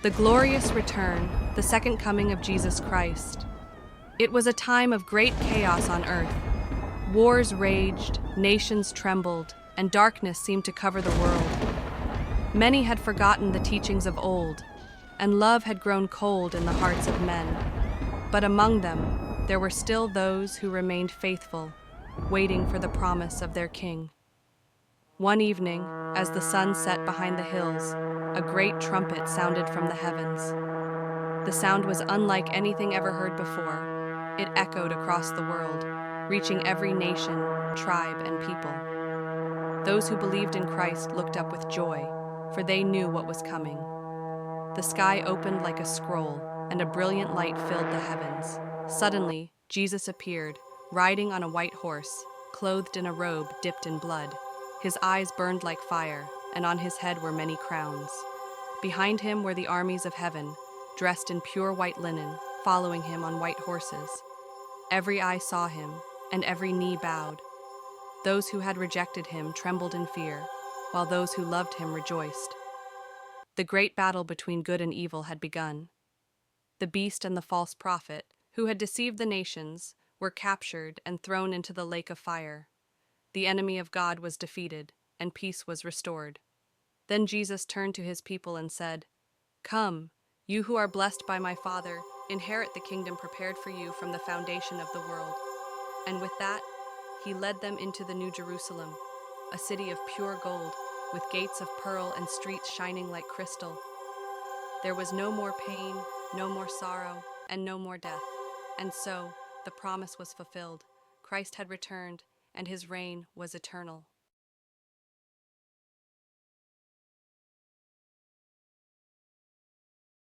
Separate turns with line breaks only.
The glorious return, the second coming of Jesus Christ. It was a time of great chaos on earth. Wars raged, nations trembled, and darkness seemed to cover the world. Many had forgotten the teachings of old, and love had grown cold in the hearts of men. But among them, there were still those who remained faithful, waiting for the promise of their King. One evening, as the sun set behind the hills, a great trumpet sounded from the heavens. The sound was unlike anything ever heard before. It echoed across the world, reaching every nation, tribe, and people. Those who believed in Christ looked up with joy, for they knew what was coming. The sky opened like a scroll, and a brilliant light filled the heavens. Suddenly, Jesus appeared, riding on a white horse, clothed in a robe dipped in blood. His eyes burned like fire, and on his head were many crowns. Behind him were the armies of heaven, dressed in pure white linen, following him on white horses. Every eye saw him, and every knee bowed. Those who had rejected him trembled in fear, while those who loved him rejoiced. The great battle between good and evil had begun. The beast and the false prophet, who had deceived the nations, were captured and thrown into the lake of fire. The enemy of God was defeated, and peace was restored. Then Jesus turned to his people and said, "Come, you who are blessed by my Father, inherit the kingdom prepared for you from the foundation of the world." And with that, he led them into the New Jerusalem, a city of pure gold, with gates of pearl and streets shining like crystal. There was no more pain, no more sorrow, and no more death. And so, the promise was fulfilled. Christ had returned, and his reign was eternal.